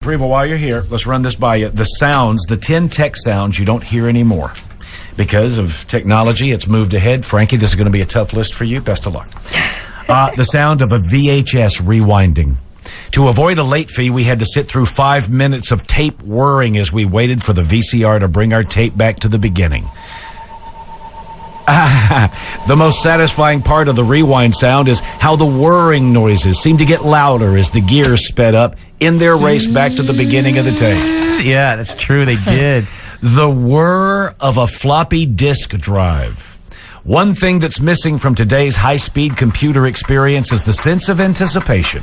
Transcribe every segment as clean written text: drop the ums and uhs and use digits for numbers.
Reva, while you're here, let's run this by you. The sounds, the 10 tech sounds you don't hear anymore. Because of technology, it's moved ahead. Frankie, this is going to be a tough list for you. Best of luck. The sound of a VHS rewinding. To avoid a late fee, we had to sit through 5 minutes of tape whirring as we waited for the VCR to bring our tape back to the beginning. The most satisfying part of the rewind sound is how the whirring noises seem to get louder as the gears sped up in their race back to the beginning of the tape. Yeah, that's true. They did. The whir of a floppy disk drive. One thing that's missing from today's high-speed computer experience is the sense of anticipation.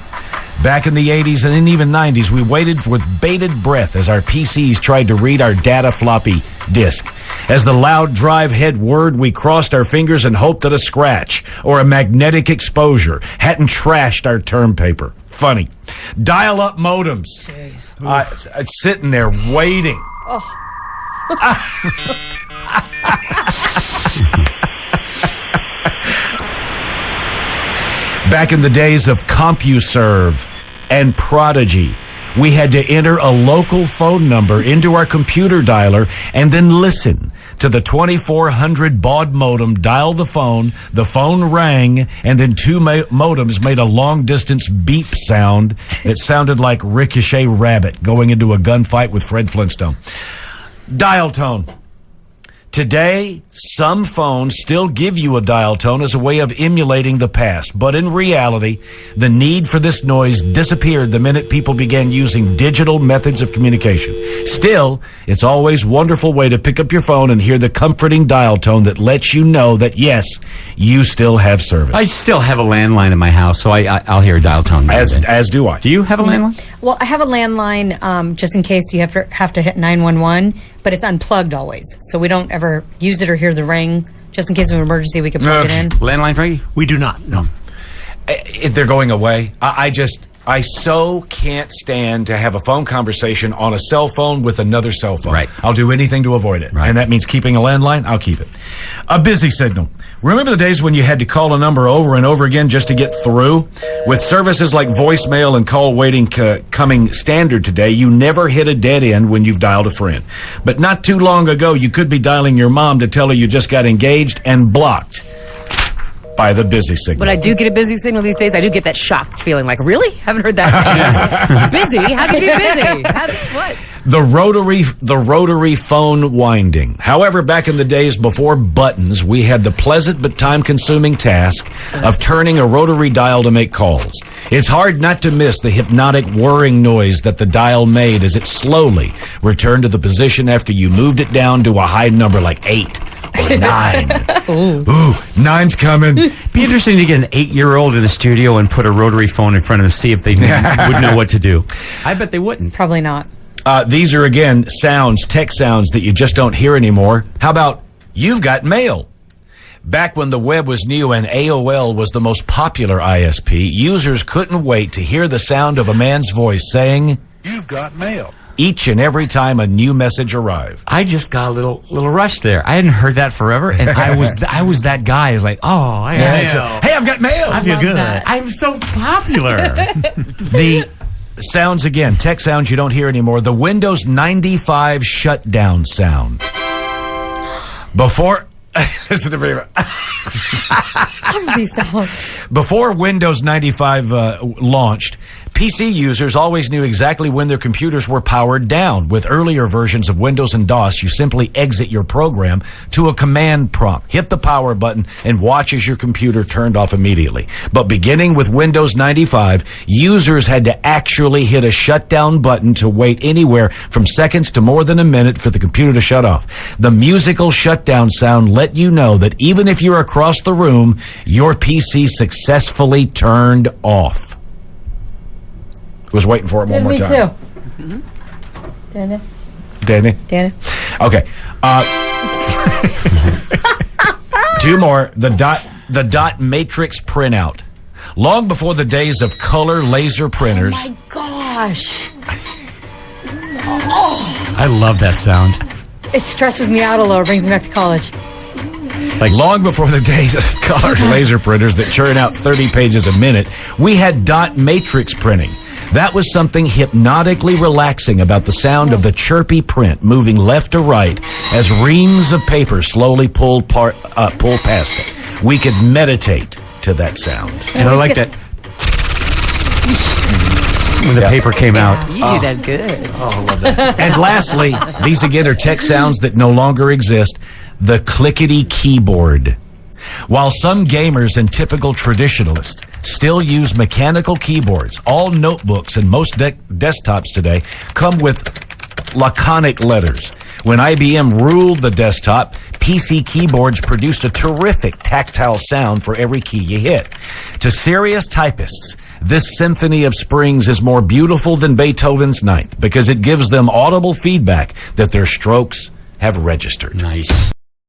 Back in the 80s and even 90s, we waited with bated breath as our PCs tried to read our data floppy disk. As the loud drive head whirred, we crossed our fingers and hoped that a scratch or a magnetic exposure hadn't trashed our term paper. Funny. Dial-up modems. Sitting there waiting. Oh. Back in the days of CompuServe and Prodigy, we had to enter a local phone number into our computer dialer and then listen to the 2400 baud modem dial the phone rang, and then two modems made a long-distance beep sound that sounded like Ricochet Rabbit going into a gunfight with Fred Flintstone. Dial tone. Today, some phones still give you a dial tone as a way of emulating the past, but in reality, the need for this noise disappeared the minute people began using digital methods of communication. Still, it's always a wonderful way to pick up your phone and hear the comforting dial tone that lets you know that, yes, you still have service. I still have a landline in my house, so I'll hear a dial tone. As do I. Do you have a landline? Well, I have a landline just in case you have to hit 911, but it's unplugged always, so we don't ever use it or hear the ring. Just in case of an emergency, we can plug it in. Landline, Frankie? We do not, no. They're going away. I so can't stand to have a phone conversation on a cell phone with another cell phone. Right. I'll do anything to avoid it. Right. And that means keeping a landline, I'll keep it. A busy signal. Remember the days when you had to call a number over and over again just to get through? With services like voicemail and call waiting coming standard today, you never hit a dead end when you've dialed a friend. But not too long ago, you could be dialing your mom to tell her you just got engaged and blocked by the busy signal. When I do get a busy signal these days, I do get that shocked feeling like, really? Haven't heard that. Busy? How can you be busy? What? The rotary phone winding. However, back in the days before buttons, we had the pleasant but time-consuming task of turning a rotary dial to make calls. It's hard not to miss the hypnotic whirring noise that the dial made as it slowly returned to the position after you moved it down to a high number like 8. Or 9. Ooh, 9's coming. Be interesting to get an 8-year-old in the studio and put a rotary phone in front of them, see if they would know what to do. I bet they wouldn't. Probably not. These are, again, tech sounds that you just don't hear anymore. How about, you've got mail? Back when the web was new and AOL was the most popular ISP, users couldn't wait to hear the sound of a man's voice saying, "You've got mail," each and every time a new message arrived. I just got a little rush there. I hadn't heard that forever, and I was that guy. I was like, oh, hey, I've got mail. I feel good. That. I'm so popular. The sounds again, tech sounds you don't hear anymore. The Windows 95 shutdown sound. Before listen to me. These sounds. Before Windows 95 launched, PC users always knew exactly when their computers were powered down. With earlier versions of Windows and DOS, you simply exit your program to a command prompt, hit the power button, and watch as your computer turned off immediately. But beginning with Windows 95, users had to actually hit a shutdown button to wait anywhere from seconds to more than a minute for the computer to shut off. The musical shutdown sound let you know that even if you're across the room, your PC successfully turned off. Was waiting for it one more time. Me too. Danny? Okay. Two more. The dot matrix printout. Long before the days of color laser printers. Oh my gosh. I love that sound. It stresses me out a little. It brings me back to college. Like long before the days of color laser printers that churn out 30 pages a minute, we had dot matrix printing. That was something hypnotically relaxing about the sound of the chirpy print moving left to right as reams of paper slowly pulled past it. We could meditate to that sound. And I like that when the paper came out. You do that good. And lastly, these again are tech sounds that no longer exist. The clickety keyboard. While some gamers and typical traditionalists still use mechanical keyboards, all notebooks and most desktops today come with laconic letters. When IBM ruled the desktop, PC keyboards produced a terrific tactile sound for every key you hit. To serious typists, this symphony of springs is more beautiful than Beethoven's Ninth because it gives them audible feedback that their strokes have registered. Nice.